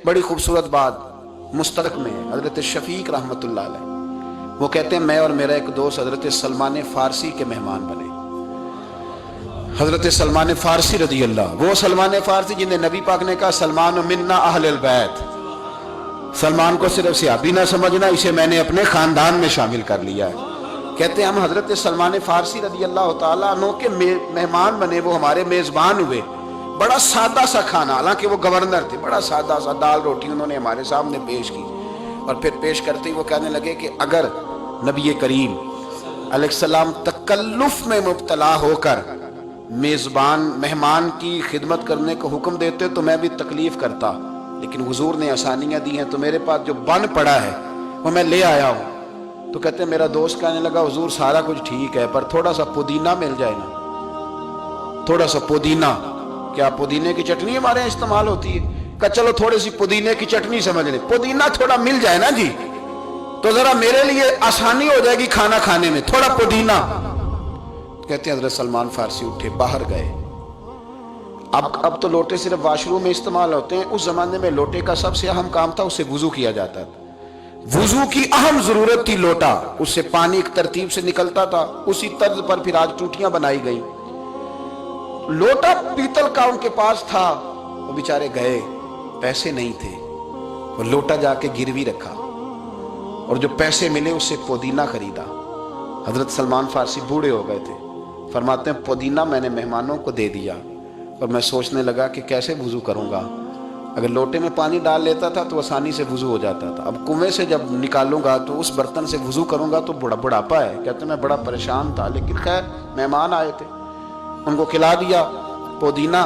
बड़ी खूबसूरत बात मुस्तरक में है, हजरत शफीक रहमतुल्लाह अलैह वो कहते हैं मैं और मेरा एक दोस्त हजरत सलमान फारसी के मेहमान बने। हजरत सलमान फारसी रदी अल्लाह, वो सलमान फारसी जिन्हें नबी पाक ने कहा सलमान मिन्ना अहलुल बैत, सलमान को सिर्फ सिहाबी ना समझना, इसे मैंने अपने खानदान में शामिल कर लिया है। कहते हैं हम हजरत सलमान फारसी रदी अल्लाह ताला अन्हु के मेहमान बने, वो हमारे मेजबान हुए। बड़ा सादा सा खाना, हालांकि वो गवर्नर थे, बड़ा सादा सा दाल रोटी उन्होंने हमारे सामने पेश की। और फिर पेश करते ही वो कहने लगे कि अगर नबी करीम अलैहिस्सलाम तकल्लुफ में मुब्तला होकर मेज़बान मेहमान की खिदमत करने को हुक्म देते तो मैं भी तकलीफ करता, लेकिन हुजूर ने आसानियाँ दी हैं तो मेरे पास जो बन पड़ा है वो मैं ले आया हूँ। तो कहते हैं मेरा दोस्त कहने लगा हुजूर सारा कुछ ठीक है पर थोड़ा सा पुदीना मिल जाए ना, थोड़ा सा पुदीना। क्या पुदीने की चटनी हमारे यहाँ इस्तेमाल होती है? कहा चलो थोड़ी सी पुदीने की चटनी समझ ले, पुदीना थोड़ा मिल जाए ना जी तो जरा मेरे लिए आसानी हो जाएगी खाना खाने में, थोड़ा पुदीना। कहते हैं हजरत सलमान फारसी उठे बाहर गए। अब तो लोटे सिर्फ वाशरूम में इस्तेमाल होते हैं, उस जमाने में लोटे का सबसे अहम काम था उससे वुजू किया जाता था। वुजू की अहम जरूरत थी लोटा, उससे पानी एक तरतीब से निकलता था, उसी तर्ज पर फिर आज टूटियां बनाई गई। लोटा पीतल का उनके पास था, वो बेचारे गए, पैसे नहीं थे, वो लोटा जाके गिरवी रखा और जो पैसे मिले उससे पुदीना खरीदा। हजरत सलमान फारसी बूढ़े हो गए थे, फरमाते हैं पुदीना मैंने मेहमानों को दे दिया और मैं सोचने लगा कि कैसे वुजू करूंगा। अगर लोटे में पानी डाल लेता था तो आसानी से वुजू हो जाता था, अब कुएं से जब निकालूंगा तो उस बर्तन से वुजू करूंगा तो बुढ़ापा है। कहते मैं बड़ा परेशान था, लेकिन खैर मेहमान आए थे, उनको खिला दिया पुदीना।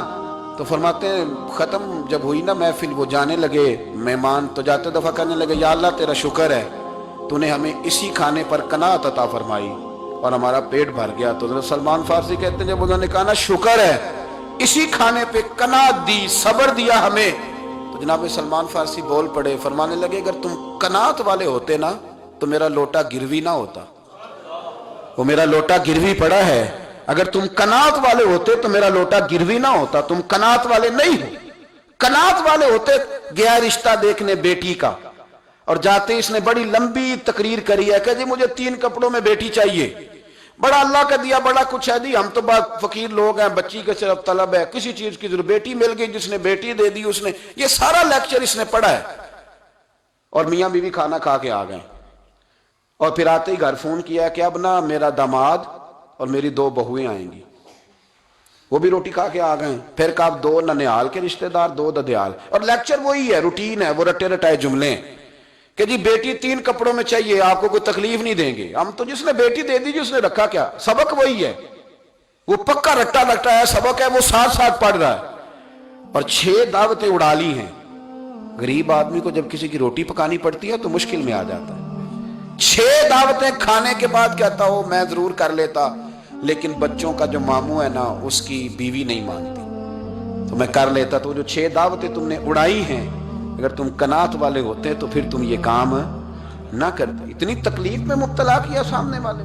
तो फरमाते हैं ख़त्म जब हुई ना महफिल, वो जाने लगे मेहमान, तो जाते दफ़ा करने लगे या अल्लाह तेरा शुक्र है तूने हमें इसी खाने पर कनाअत अता फरमाई और हमारा पेट भर गया। तो सलमान फारसी कहते हैं जब उन्होंने कहा ना शुक्र है इसी खाने पे कनाअत दी, सब्र दिया हमें, तो जनाब सलमान फारसी बोल पड़े, फरमाने लगे अगर तुम कनाअत वाले होते ना तो मेरा लोटा गिरवी ना होता, वो मेरा लोटा गिरवी पड़ा है। अगर तुम कनात वाले होते तो मेरा लोटा गिरवी ना होता, तुम कनात वाले नहीं हो। कनात वाले होते गया रिश्ता देखने बेटी का और जाते इसने बड़ी लंबी तकरीर करी है कि जी मुझे 3 कपड़ों में बेटी चाहिए, बड़ा अल्लाह का दिया बड़ा कुछ है जी, हम तो बहुत फकीर लोग हैं, बच्ची के सिर्फ तलब है, किसी चीज की जरूरत, बेटी मिल गई जिसने बेटी दे दी उसने, ये सारा लेक्चर इसने पढ़ा है। और मियाँ बीवी खाना खा के आ गए और फिर आते ही घर फोन किया कि अब ना मेरा दामाद और मेरी 2 बहुएं आएंगी, वो भी रोटी खा के आ गए। फिर कहा 2 ननिहाल के रिश्तेदार 2 ददियाल, और लेक्चर वही है, रूटीन है, वो रटे रटाए जुमले हैं कि जी बेटी 3 कपड़ों में चाहिए, आपको कोई तकलीफ नहीं देंगे। हम तो जिसने बेटी दे दी उसने रखा क्या, सबक वही है, वो पक्का रट्टा रट्टा है सबक है, वो साथ साथ पढ़ रहा है। और 6 दावतें उड़ा ली हैं। गरीब आदमी को जब किसी की रोटी पकानी पड़ती है तो मुश्किल में आ जाता है। 6 दावतें खाने के बाद कहता हो मैं जरूर कर लेता, लेकिन बच्चों का जो मामू है ना उसकी बीवी नहीं मानती तो मैं कर लेता। तो जो 6 दावतें तुमने उड़ाई हैं, अगर तुम कनात वाले होते तो फिर तुम ये काम ना करते। इतनी तकलीफ में मुब्तला किया सामने वाले।